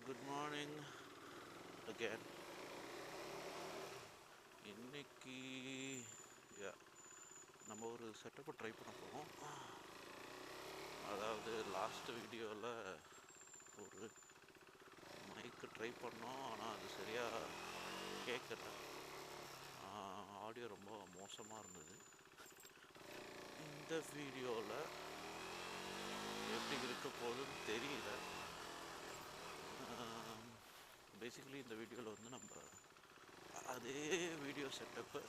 good morning again. இன்னைக்கு நம்ம ஒரு செட்டப்பை ட்ரை பண்ண போகிறோம். அதாவது லாஸ்ட் வீடியோவில் ஒரு மைக்கு ட்ரை பண்ணோம், ஆனால் அது சரியாக கேட்கல. ஆடியோ ரொம்ப மோசமாக இருந்தது. இந்த வீடியோவில் எப்படி இருக்க போகுதுன்னு தெரியல. பேசிக்கலி இந்த வீடியோவில் வந்து நம்ம அதே வீடியோ செட்டப்பு,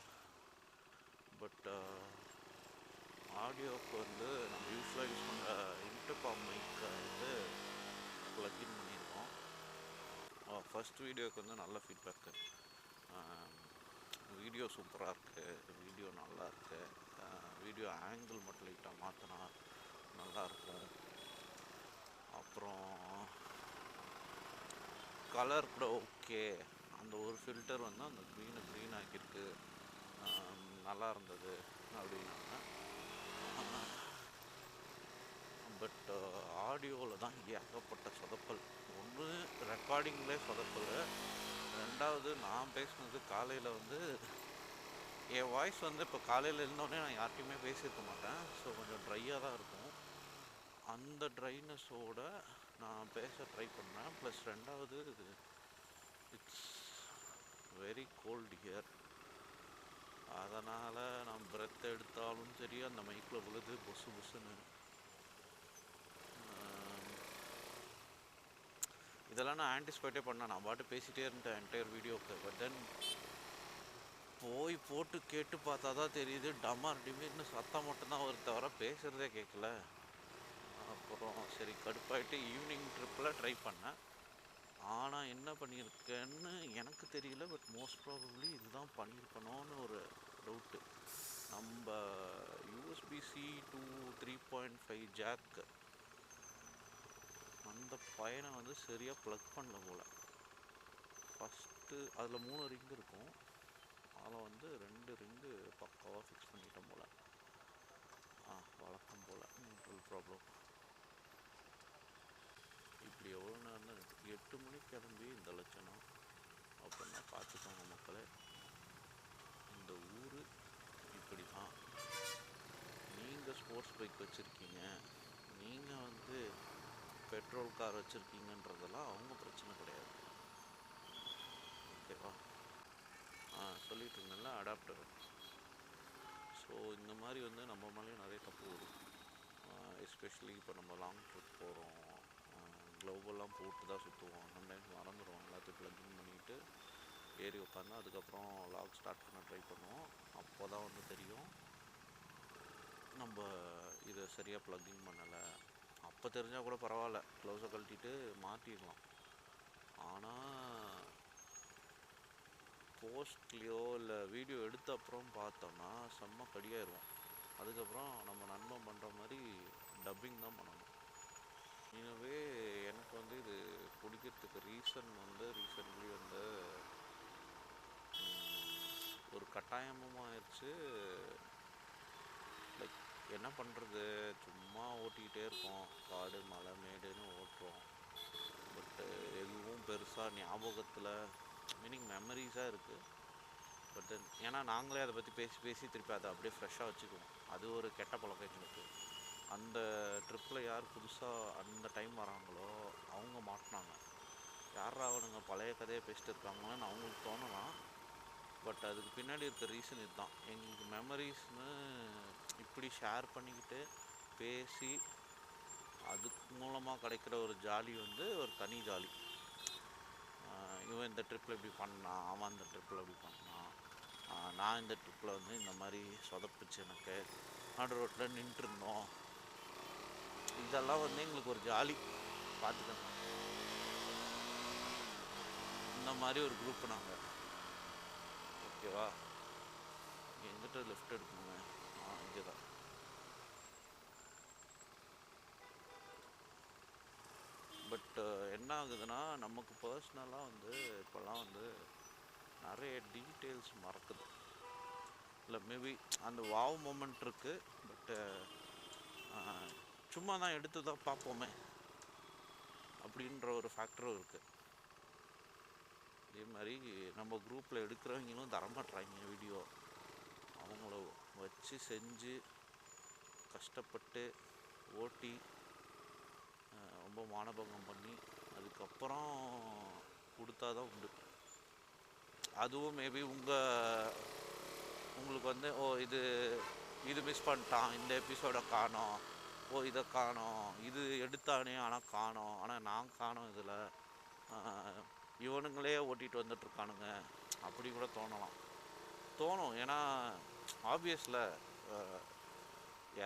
பட் ஆடியோவுக்கு வந்து நம்ம யூஸ்வலாக யூஸ் பண்ணுற இன்டர்காம் மைக்கை வந்து ப்ளக்இன் பண்ணியிருக்கோம். ஃபஸ்ட் வீடியோவுக்கு வந்து நல்ல ஃபீட்பேக்கு, வீடியோ சூப்பராக இருக்குது, வீடியோ நல்லா இருக்குது, வீடியோ ஆங்கிள் மட்டும் லைட்டாக மாற்றினா நல்லாயிருக்கும். அப்புறம் கலர் கூட ஓகே, அந்த ஒரு ஃபில்டர் வந்து அந்த க்ரீன் ஆக்கியிருக்கு, நல்லா இருந்தது அப்படின்னாங்க. பட் ஆடியோவில் தான் ஏகப்பட்ட சொதப்பல். ஒன்று ரெக்கார்டிங்லே சொதப்பல், ரெண்டாவது நான் பேசினது காலையில் வந்து என் வாய்ஸ் வந்து இப்போ காலையில் இருந்தோடனே நான் யார்கிட்டையுமே பேசியிருக்க மாட்டேன். ஸோ கொஞ்சம் ட்ரையாக தான் இருக்கும். அந்த ட்ரைனஸோடு நான் பேச ட்ரை பண்ணேன். ப்ளஸ் ரெண்டாவது இட்ஸ் வெரி கோல்டு ஹியர். அதனால் நான் பிரெத் எடுத்தாலும் சரி அந்த மைக்கில் விழுது புசுன்னு. இதெல்லாம் நான் ஆன்டிசிபேட்டே பண்ணேன். நான் பாட்டு பேசிகிட்டே இருந்தேன் என்டையர் வீடியோவுக்கு. பட் தென் போய் போட்டு கேட்டு பார்த்தா தான் தெரியுது, டமார் டிமிர்னு சத்தம் மட்டும்தான் ஒரு தவிர பேசுகிறதே கேட்கல. அப்புறம் சரி கடுப்பாயிட்டு ஈவினிங் ட்ரிப்பில் ட்ரை பண்ணேன். ஆனால் என்ன பண்ணியிருக்கேன்னு எனக்கு தெரியல, பட் மோஸ்ட் ப்ராபப்ளி இதுதான் பண்ணியிருக்கணும்னு ஒரு டவுட்டு. நம்ம யூஎஸ்பி-C to 3.5 ஜாக்கு அந்த பையனை வந்து சரியாக ப்ளக் பண்ணல போல். ஃபஸ்ட்டு அதில் 3 ரிங்கு இருக்கும், அதில் வந்து 2 ரிங்கு பக்காவாக ஃபிக்ஸ் பண்ணிட்டோம் போல். வழக்கம் போல் நியூட்ரல் ப்ராப்ளம். இப்படி எவ்வளோ நேரம் தான் 8 மணிக்கு கிளம்பி இந்த லட்சணம் அப்படின்னா பார்த்துக்கோங்க மக்களே. இந்த ஊர் இப்படி தான். நீங்கள் ஸ்போர்ட்ஸ் பைக் வச்சுருக்கீங்க, நீங்கள் வந்து பெட்ரோல் கார் வச்சுருக்கீங்கன்றதெல்லாம் அவங்க பிரச்சனை கிடையாது, ஓகேவா? சொல்லிட்டு இருந்தேன்ல அடாப்டர். ஸோ இந்த மாதிரி வந்து நம்ம மேலேயும் நிறைய தப்பு வரும். எஸ்பெஷலி இப்போ நம்ம லாங் ட்ரிப் போகிறோம், க்ளோவெல்லாம் போட்டு தான் சுற்றுவோம். சம்டைம்ஸ் மறந்துடுவோம். எல்லாத்தையும் ப்ளக்இன் பண்ணிவிட்டு ஏறி உட்காந்து அதுக்கப்புறம் லாக் ஸ்டார்ட் பண்ண ட்ரை பண்ணுவோம். அப்போ தான் வந்து தெரியும் நம்ம இதை சரியாக ப்ளக்இன் பண்ணலை. அப்போ தெரிஞ்சால் கூட பரவாயில்ல, க்ளவுஸை கழட்டிட்டு மாற்றிடலாம். ஆனால் போஸ்ட்லேயோ இல்லை வீடியோ எடுத்த அப்புறம் பார்த்தோம்னா செம்ம கடியாயிருவோம். அதுக்கப்புறம் நம்ம நண்பன் பண்ணுற மாதிரி டப்பிங் தான் பண்ணணும். எனவே எனக்கு வந்து இது பிடிக்கிறதுக்கு ரீசன் வந்து ரீசன்ட்லி வந்து ஒரு கட்டாயமும் ஆயிடுச்சு. லைக் என்ன பண்ணுறது, சும்மா ஓட்டிக்கிட்டே இருக்கோம், காடு மலை மேடுன்னு ஓட்டுறோம். பட்டு எதுவும் பெருசாக ஞாபகத்தில் மீனிங் மெமரிஸாக இருக்குது. பட் தென் ஏன்னா நாங்களே அதை பற்றி பேசி திருப்பி அதை அப்படியே ஃப்ரெஷ்ஷாக வச்சுக்குவோம். அது ஒரு கெட்ட பழக்கம் எங்களுக்கு. அந்த ட்ரிப்பில் யார் புதுசாக அந்த டைம் வராங்களோ அவங்க மாட்டினாங்க. யாரா அவனுங்க பழைய கதையை பேசிட்டு இருக்காங்கன்னு அவங்களுக்கு தோணலாம். பட் அதுக்கு பின்னாடி இருக்க ரீசன் இதுதான். எங்களுக்கு மெமரிஸ்னு இப்படி ஷேர் பண்ணிக்கிட்டு பேசி அதுக்கு மூலமாக கிடைக்கிற ஒரு ஜாலி வந்து ஒரு தனி ஜாலி. இவன் இந்த ட்ரிப்பில் இப்படி பண்ணான், அவன் இந்த ட்ரிப்பில் இப்படி பண்ணான், நான் இந்த ட்ரிப்பில் வந்து இந்த மாதிரி சொதப்பிச்சு, எனக்கு நடு ரோட்டில் நின்றுருந்தோம். இதெல்லாம் வந்து எங்களுக்கு ஒரு ஜாலி. பார்த்துக்கோங்க, இந்த மாதிரி ஒரு குரூப் நாங்கள், ஓகேவா? எங்கிட்ட லெஃப்ட் எடுக்கணுங்க, இங்கே தான். பட் என்ன ஆகுதுன்னா நமக்கு பர்சனலாக வந்து இப்போல்லாம் வந்து நிறைய டீட்டெயில்ஸ் மறக்குது. இல்லை மேபி அந்த வாவ் மூமெண்ட் இருக்குது, பட்டு சும்மா தான் எடுத்து தான் பார்ப்போமே அப்படின்ற ஒரு ஃபேக்டரும் இருக்குது. அதே மாதிரி நம்ம குரூப்பில் எடுக்கிறவங்களும் தரமாட்டுறாங்க வீடியோ. அவங்கள வச்சு செஞ்சு கஷ்டப்பட்டு ஓட்டி ரொம்ப மானபங்கம் பண்ணி அதுக்கப்புறம் கொடுத்தா தான் உண்டு. அதுவும் மேபி உங்களுக்கு வந்து இது மிஸ் பண்ணிட்டான், இந்த எபிசோடை காணோம், இதை காணோம், இது எடுத்தானே ஆனால் காணோம், ஆனால் நான் காணோம், இதில் இவனுங்களே ஓட்டிகிட்டு வந்துட்டுருக்கானுங்க அப்படி கூட தோணும். ஏன்னா ஆப்வியஸில்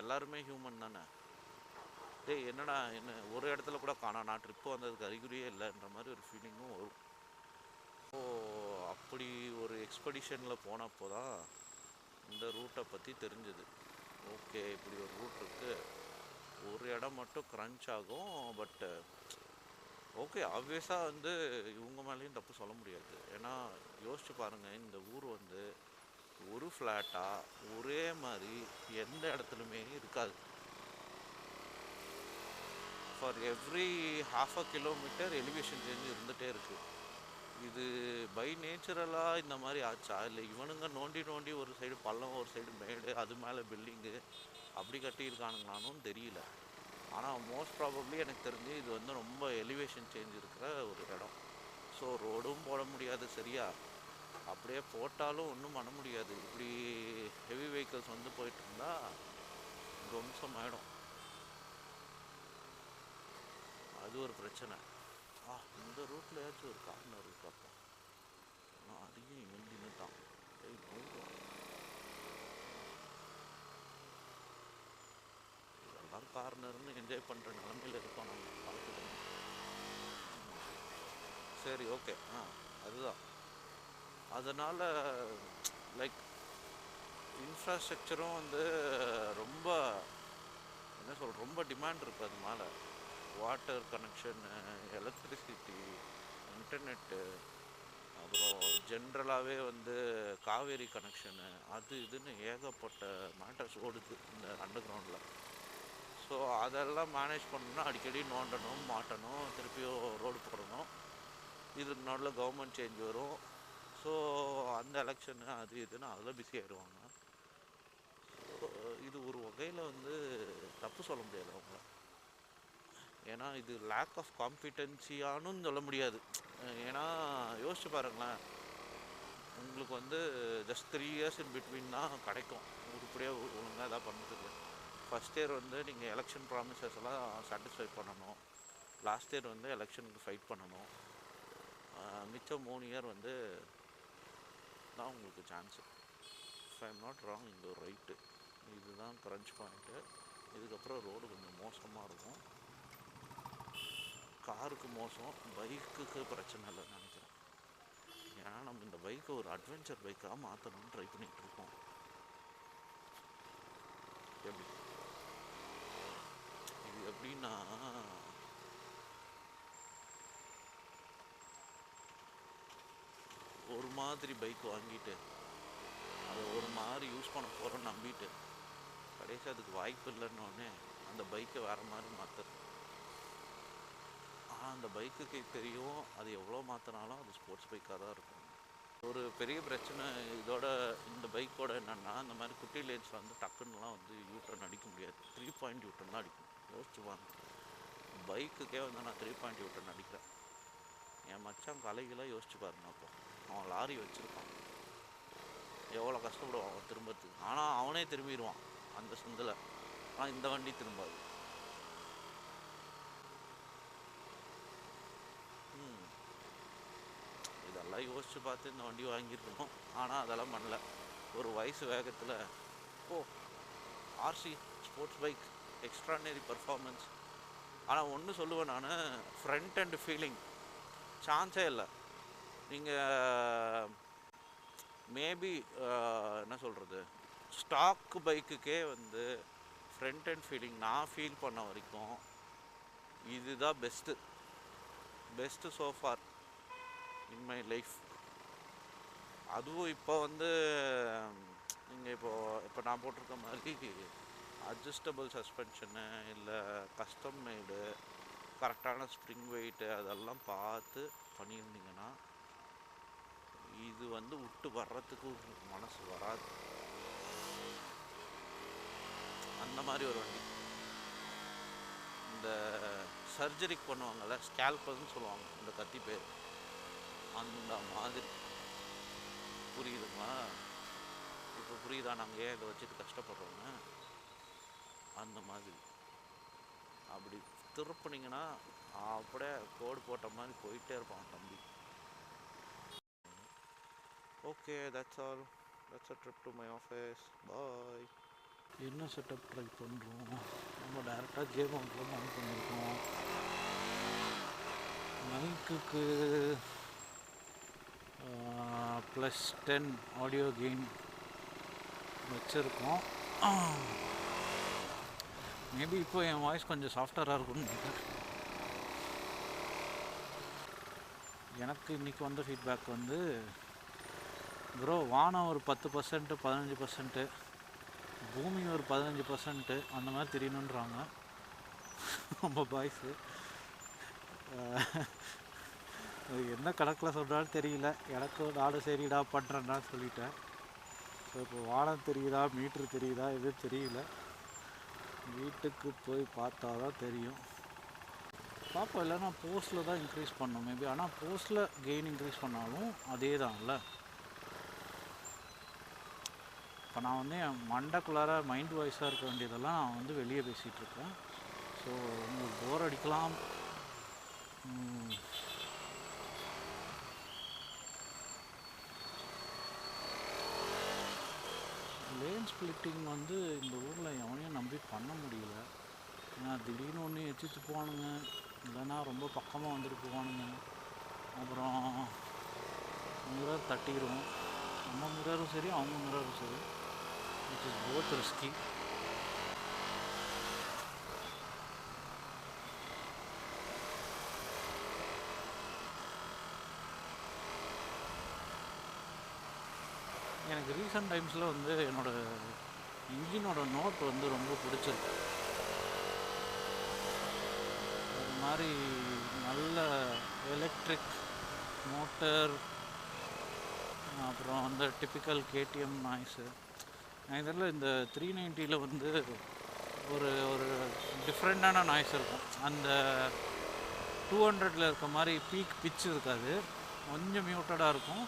எல்லாருமே ஹியூமன் தானே. என்னடா என்ன ஒரு இடத்துல கூட காணோம், நான் ட்ரிப்பு வந்ததுக்கு அறிகுறியே இல்லைன்ற மாதிரி ஒரு ஃபீலிங்கும் வரும். அப்படி ஒரு எக்ஸ்பெடிஷனில் போனப்போ தான் இந்த ரூட்டை பற்றி தெரிஞ்சுது. ஓகே, இப்படி ஒரு ரூட் இருக்குது, ஒரு இடம் மட்டும் க்ரன்ச் ஆகும். பட்டு ஓகே, ஆப்வியஸாக வந்து இவங்க மேலேயும் தப்பு சொல்ல முடியாது. ஏன்னா யோசிச்சு பாருங்கள், இந்த ஊர் வந்து ஒரு ஃப்ளாட்டாக ஒரே மாதிரி எந்த இடத்துலையுமே இருக்காது. For every 1/2 kilometre elevation change இருந்துகிட்டே இருக்குது. இது பை நேச்சுரலாக இந்த மாதிரி ஆச்சா, இல்லை இவனுங்க நோண்டி ஒரு சைடு பள்ளம் ஒரு சைடு மேடு அது மேலே பில்டிங்கு அப்படி கட்டியிருக்கானுங்களானும் தெரியல. ஆனால் மோஸ்ட் ப்ராபப்ளி எனக்கு தெரிஞ்சு இது வந்து ரொம்ப எலிவேஷன் சேஞ்ச் இருக்கிற ஒரு இடம். ஸோ ரோடும் போட முடியாது சரியா, அப்படியே போட்டாலும் ஒன்றும் பண்ண முடியாது. இப்படி ஹெவி வெஹிக்கிள்ஸ் வந்து போயிட்டு இருந்தால் துவம்சம் ஆகிடும். அது ஒரு பிரச்சனை. இந்த ரூட்டில் ஏதாச்சும் ஒரு கார்னர் இருக்காப்பா, ஆனால் அதையும் இவன் நின்றுட்டான். இதெல்லாம் கார்னர்னு என்ஜாய் பண்ணுற நிலமையில் இருக்கோம் நம்ம பார்த்துக்கணும். சரி, ஓகே. அதுதான். அதனால் லைக் இன்ஃப்ராஸ்ட்ரக்சரும் வந்து ரொம்ப ரொம்ப டிமாண்ட் இருக்குது. அது மேலே வாட்டர் கனெக்ஷனு, எலக்ட்ரிசிட்டி, இன்டர்நெட்டு, அப்புறம் ஜென்ரலாகவே வந்து காவேரி கனெக்ஷனு, அது இதுன்னு ஏகப்பட்ட மேட்டர்ஸ் ஓடுது இந்த அண்டர் கிரவுண்டில். ஸோ அதெல்லாம் மேனேஜ் பண்ணணும்னா அடிக்கடி நோண்டணும், மாட்டணும், திருப்பியும் ரோடு போடணும். இதுக்கு நடுவில் கவர்மெண்ட் சேஞ்ச் வரும். ஸோ அந்த எலெக்ஷனு அது இதுன்னு அதில் பிஸி ஆகிடுவாங்க. ஸோ இது ஒரு வகையில் வந்து தப்பு சொல்ல முடியாது அவங்கள. ஏன்னா இது லேக் ஆஃப் காம்பிட்டன்சியானும் சொல்ல முடியாது. ஏன்னா யோசிச்சு பாருங்களேன், உங்களுக்கு வந்து ஜஸ்ட் 3 இயர்ஸ் இன் பிட்வீன் தான் கிடைக்கும் உருப்படியாக ஒழுங்காக எதாவது பண்ணுறதுக்கு. ஃபஸ்ட் இயர் வந்து நீங்கள் எலெக்ஷன் ப்ராமிசஸ் எல்லாம் சாட்டிஸ்ஃபை பண்ணணும். லாஸ்ட் இயர் வந்து எலெக்ஷனுக்கு ஃபைட் பண்ணணும். மிச்சம் 3 இயர் வந்து தான் உங்களுக்கு chance. If I am not wrong, இந்த ஒரு ரைட்டு இதுதான் க்ரன்ச் பாயிண்ட்டு. இதுக்கப்புறம் ரோடு கொஞ்சம் மோசமாக இருக்கும். காருக்கு மோசம், பைக்குக்கு பிரச்சனை இல்லைன்னு நினைக்கிறேன். ஏன்னா நம்ம இந்த பைக்கை ஒரு அட்வென்ச்சர் பைக்காக மாற்றணும்னு ட்ரை பண்ணிகிட்ருக்கோம். எப்படி இது எப்படின்னா, ஒரு மாதிரி பைக் வாங்கிட்டு அதை ஒரு மாதிரி யூஸ் பண்ண போகிறோன்னு நம்பிட்டு கடைசி அதுக்கு வாய்ப்பு இல்லைன்னொடனே அந்த பைக்கை வேறு மாதிரி மாற்றுறது. ஆனால் அந்த பைக்குக்கு தெரியும் அது எவ்வளோ மாற்றினாலும் அது ஸ்போர்ட்ஸ் பைக்காக தான் இருக்கும். ஒரு பெரிய பிரச்சனை இந்த பைக்கோட என்னென்னா, இந்த மாதிரி குட்டி லேன்ஸில் வந்து டக்குன்னுலாம் வந்து யூட்டர்ன் அடிக்க முடியாது. 3 பாயிண்ட் யூட்டர்ன் தான் அடிக்கும். யோசிச்சு வாங்க, பைக்குக்கே வந்து நான் 3 பாயிண்ட் யூட்டர்ன் அடிக்கிறேன். என் மச்சான் கலைகளாக யோசிச்சு பாருங்க. அப்போ அவன் லாரி வச்சுருக்கான், எவ்வளோ கஷ்டப்படுவான் அவன் திரும்பத்துக்கு. ஆனால் அவனே திரும்பிடுவான் அந்த சந்தில். ஆனால் இந்த வண்டி திரும்பாது. இதெல்லாம் யோசித்து பார்த்து இந்த வண்டி வாங்கியிருக்கணும். ஆனால் அதெல்லாம் பண்ணல. ஒரு வயசு வேகத்தில் RC sports bike extraordinary performance. ஆனால் ஒன்று சொல்லுவேன் நான், ஃப்ரண்ட் அண்ட் ஃபீலிங் சான்ஸே இல்லை. நீங்கள் மேபி என்ன சொல்கிறது, ஸ்டாக் பைக்குக்கே வந்து ஃப்ரண்ட் அண்ட் ஃபீலிங் நான் ஃபீல் பண்ண வரைக்கும் இதுதான் best so far in my life. அதுவும் இப்போ வந்து நீங்கள் இப்போ நான் போட்டிருக்க மாதிரி அட்ஜஸ்டபிள் சஸ்பென்ஷனு, இல்லை கஸ்டம் மேடு, கரெக்டான ஸ்ப்ரிங் வெயிட்டு அதெல்லாம் பார்த்து பண்ணியிருந்தீங்கன்னா இது வந்து விட்டு வர்றதுக்கு மனசு வராது. அந்த மாதிரி ஒரு வண்டி. இந்த சர்ஜரிக்கு பண்ணுவாங்கள்ல, ஸ்கேல்பல்னு சொல்லுவாங்க இந்த கத்தி பேர், அந்த மாதிரி. புரியுதுங்களா? இப்போ புரியுதா நாங்கள் ஏன் இதை வச்சுட்டு கஷ்டப்படுறோன்னு? அந்த மாதிரி. அப்படி திருப்பினீங்கன்னா அப்படியே கோடு போட்ட மாதிரி போயிட்டே இருப்பான் தம்பி. Okay, that's all. That's a trip to my office. Bye. என்ன செட்டப் ட்ரை பண்ணுறோம்? நம்ம டேரெக்டாக கேம் அவுட்டில் ஆன் பண்ணியிருக்கோம். மைக்குக்கு +10 ஆடியோ கெயின் வச்சுருக்கோம். மேபி இப்போ என் வாய்ஸ் கொஞ்சம் சாஃப்டராக இருக்கும்னு நினைக்கிறேன். எனக்கு இன்றைக்கி வந்த ஃபீட்பேக் வந்து, ப்ரோ வானம் ஒரு 10% 15%, பூமி ஒரு 15% அந்த மாதிரி தெரியணுன்றாங்க நம்ம பாய்ஸு. என்ன கணக்கில் சொல்கிறான்னு தெரியல. எனக்கு நானும் சரிடா பண்ணுறேன்னான்னு சொல்லிட்டேன். ஸோ இப்போ வானம் தெரியுதா மீட்ரு தெரியுதா எதுவும் தெரியல. வீட்டுக்கு போய் பார்த்தா தான் தெரியும். பார்ப்போம். இல்லைன்னா போஸ்ட்டில் தான் இன்க்ரீஸ் பண்ணோம் மேபி. ஆனால் போஸ்ட்டில் கெயின் இன்க்ரீஸ் பண்ணாலும் அதே தான்ல. இப்போ நான் வந்து என் மண்டைக்குள்ளார மைண்ட் வாய்ஸாக இருக்க வேண்டியதெல்லாம் நான் வந்து வெளியே பேசிகிட்ருக்கேன். ஸோ உங்களுக்கு போர் அடிக்கலாம். லேன் ஸ்பிளிட்டிங் வந்து இந்த ஊரில் எவனையும் நம்பி பண்ண முடியல. ஏன்னா திடீர்னு ஒன்று எச்சிச்சு போவானுங்க, இல்லைன்னா ரொம்ப பக்கமாக வந்துட்டு போவானுங்க. அப்புறம் மிரர் தட்டிடும். நம்ம மிரரும் சரி அவங்க மிரரும் சரி. It is both risky. எனக்கு ரீசெண்ட் டைம்ஸில் வந்து என்னோடய இன்ஜினோட நோட் வந்து ரொம்ப பிடிச்சிருக்கு. அது மாதிரி நல்ல எலக்ட்ரிக் மோட்டர், அப்புறம் அந்த டிப்பிக்கல் கேடிஎம் நாய்ஸு. இதில் இந்த 390 வந்து ஒரு ஒரு டிஃப்ரெண்ட்டான நாய்ஸ் இருக்கும். அந்த 200 இருக்க மாதிரி பீக் பிச் இருக்காது, கொஞ்சம் மியூட்டடாக இருக்கும்.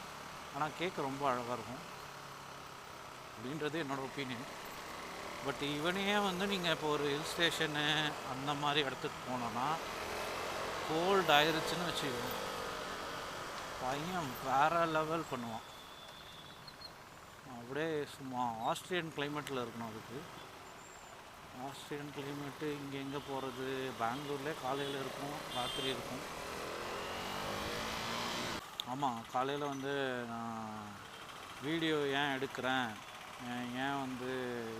ஆனால் கேட்க ரொம்ப அழகாக இருக்கும் அப்படின்றது என்னோடய ஒப்பீனியன். பட் இவனையே வந்து நீங்கள் இப்போ ஒரு ஹில் ஸ்டேஷனு அந்த மாதிரி இடத்துக்கு போனோன்னா கோல்டு ஆயிடுச்சுன்னு வச்சுக்கோங்க, பையன் வேறு லெவல் பண்ணுவான். அப்படியே சும்மா ஆஸ்திரியன் கிளைமேட்டில் இருக்கணும். அதுக்கு ஆஸ்திரியன் கிளைமேட்டு இங்கே எங்கே போகிறது? பெங்களூர்லேயே காலையில் இருக்கும், ராத்திரி இருக்கும். ஆமாம், காலையில் வந்து நான் வீடியோ ஏன் எடுக்கிறேன், ஏன் வந்து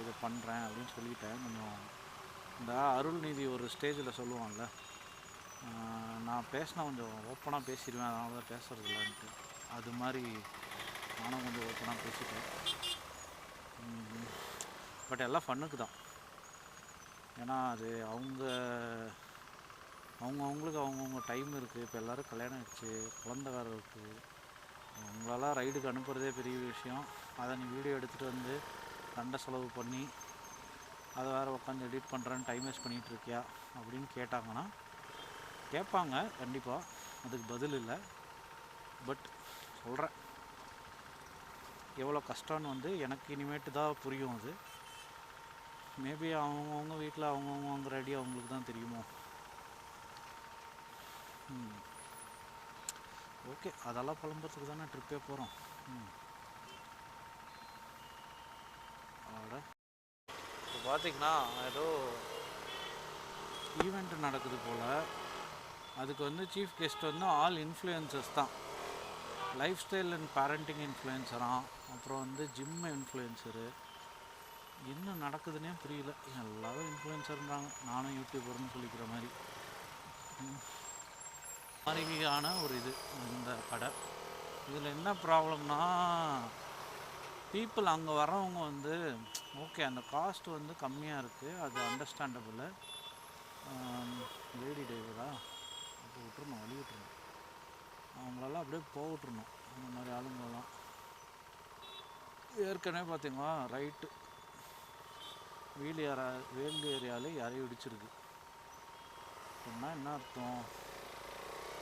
இது பண்ணுறேன் அப்படின்னு சொல்லிட்டேன். கொஞ்சம் இந்த அருள்நிதி ஒரு ஸ்டேஜில் சொல்லுவான்ல, நான் பேசினா கொஞ்சம் ஓப்பனாக பேசிடுவேன், அதனால தான் பேசுகிறது இல்லைன்ட்டு. அது மாதிரி நானும் கொஞ்சம் ஓப்பனாக பேசிட்டேன். பட் எல்லாம் ஃபன்னுக்கு தான். ஏன்னா அது அவங்கவுங்களுக்கு அவங்கவுங்க டைம் இருக்குது. இப்போ எல்லோரும் கல்யாணம் ஆகிடுச்சு, குழந்தை வேறு இருக்குது. அவங்களெல்லாம் ரைடுக்கு அனுப்புகிறதே பெரிய விஷயம். அதை நீ வீடியோ எடுத்துகிட்டு வந்து தண்டை செலவு பண்ணி அதை வேறு உட்காந்து எடிட் பண்ணுறேன்னு டைம் வேஸ்ட் பண்ணிகிட்ருக்கியா அப்படின்னு கேட்டாங்கன்னா கேட்பாங்க கண்டிப்பாக. அதுக்கு பதில் இல்லை. பட் சொல்கிறேன், எவ்வளோ கஷ்டம்னு வந்து எனக்கு இனிமேட்டு தான் புரியும். அது மேபி அவங்கவுங்க வீட்டில் அவங்கவுங்க ரெடி அவங்களுக்கு தான் தெரியுமோ. ஓகே, அதெல்லாம் புலம்புறதுக்கு தானே ட்ரிப்பே போகிறோம். அதோட இப்போ பார்த்திங்கன்னா ஏதோ ஈவெண்ட் நடக்குது போல். அதுக்கு வந்து சீஃப் கெஸ்ட் வந்து ஆல் இன்ஃப்ளூயன்சர்ஸ் தான். லைஃப் ஸ்டைல் அண்ட் பேரண்டிங் இன்ஃப்ளூயன்சராக, அப்புறம் வந்து ஜிம் இன்ஃப்ளூயன்சரு. என்ன நடக்குதுன்னே புரியல. எல்லோரும் இன்ஃப்ளூயன்சர்ன்றாங்க, நானும் யூடியூபர்னு சொல்லிக்கிற மாதிரி மாதிரியான ஒரு இது இந்த கடை. இதில் என்ன ப்ராப்ளம்னா, பீப்புள் அங்கே வரவங்க வந்து ஓகே அந்த காஸ்ட் வந்து கம்மியாக இருக்குது, அது அண்டர்ஸ்டாண்டபுள். லேடி டிரைவரா அப்போ விட்டுருணும், வழி விட்டுருணும். அவங்களெல்லாம் அப்படியே போகட்டுருணும். இந்த மாதிரி ஆளுங்களெல்லாம் ஏற்கனவே பார்த்தீங்களா ரைட்டு வேல் ஏரியாலே யாரையும் இடிச்சிருக்கு. அப்படின்னா என்ன அர்த்தம்?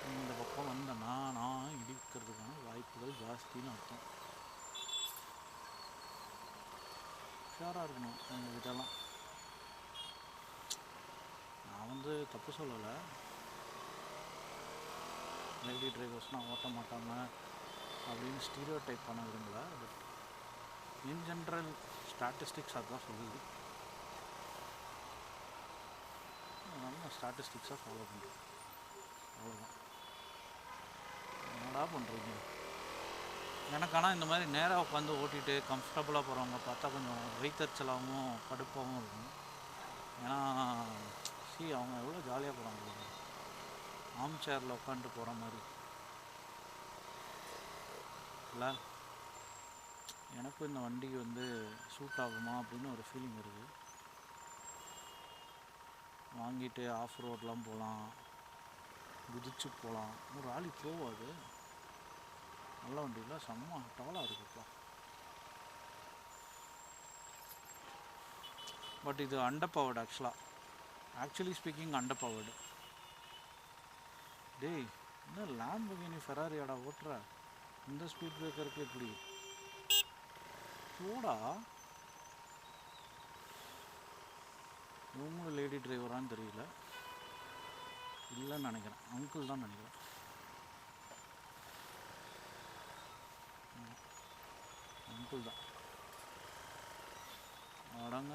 இந்த பக்கம் வந்தேன்னா நான் இடிக்கிறதுக்கான வாய்ப்புகள் ஜாஸ்தின்னு அர்த்தம். ஷேராக இருக்கணும் எங்கள் இதெல்லாம். நான் வந்து தப்பு சொல்லலை, லேடி டிரைவர்ஸ்னால் ஓட்ட மாட்டாங்க அப்படின்னு ஸ்டீரியோ டைப் பண்ண விரும்பல. பட் இன் ஜென்ரல் ஸ்டாட்டிஸ்டிக்ஸ் அதுதான் சொல்லுது. அதனால நான் ஸ்டாட்டிஸ்டிக்ஸாக ஃபாலோ பண்ணுறேன், அவ்வளோதான். என்னடா பண்ணுறீங்க? எனக்கு ஆனால் இந்த மாதிரி நேராக உட்காந்து ஓட்டிகிட்டு கம்ஃபர்டபுளாக போகிறவங்க பார்த்தா கொஞ்சம் வயிற்றுச்சலாகவும் கடுப்பாகவும் இருக்கும். ஏன்னா அவங்க எவ்வளோ ஜாலியாக போகிறாங்க, ஆம் சேரில் உட்காந்துட்டு போகிற மாதிரி இல்லை. எனக்கும் இந்த வண்டிக்கு வந்து சூட் ஆகுமா அப்படின்னு ஒரு ஃபீலிங் இருக்குது. வாங்கிட்டு ஆஃப் ரோட்லாம் போகலாம், குதிச்சு போகலாம். ஒரு ராலி போவாது, நல்ல வண்டியில் செம்ம டவலாக இருக்குப்பா. பட் இது under powered. Actually speaking under powered. டேய், என்ன லாம்போர்கினி ஃபெராரியாடா ஓட்டுற? இந்த ஸ்பீட் பிரேக்கருக்கு எப்படி போடா? இவங்களும் லேடி டிரைவரான்னு தெரியல, இல்லைன்னு நினைக்கிறேன், அங்கிள் தான் நினைக்கிறேன். அங்கிள் தான். அடங்க,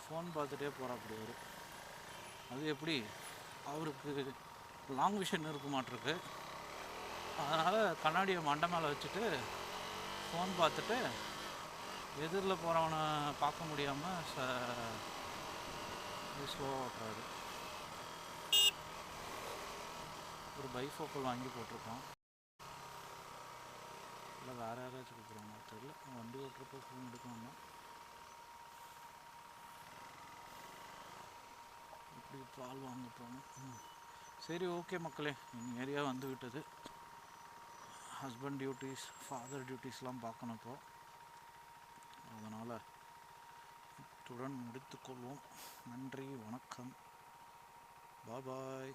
ஃபோன் பார்த்துட்டே போகிறாப்படி அவர். அது எப்படி? அவருக்கு லாங் விஷன் இருக்க மாட்டிருக்கு. அதனால் கண்ணாடியை மண்டை மேலே வச்சுட்டு ஃபோன் பார்த்துட்டு எதிரில் போகிறவனை பார்க்க முடியாமல் ஸ்லோவாக ஓட்டுறாரு. ஒரு பைஃபோக்கல் வாங்கி போட்டிருக்கோம். இல்லை வேறு யாராச்சும் கொடுக்குறாங்க தெரியல. வண்டி ஓட்டுறப்போ ஃபோன் எடுக்கணும்னா இப்படி பால் வாங்க போகணும். சரி, ஓகே மக்களே, எங்கள் ஏரியா வந்து விட்டது. ஹஸ்பண்ட் டியூட்டிஸ், ஃபாதர் டியூட்டிஸ்லாம் பார்க்கணும் இப்போ. அதனால் இத்துடன் முடித்துக்கொள்வோம். நன்றி, வணக்கம், பாய்.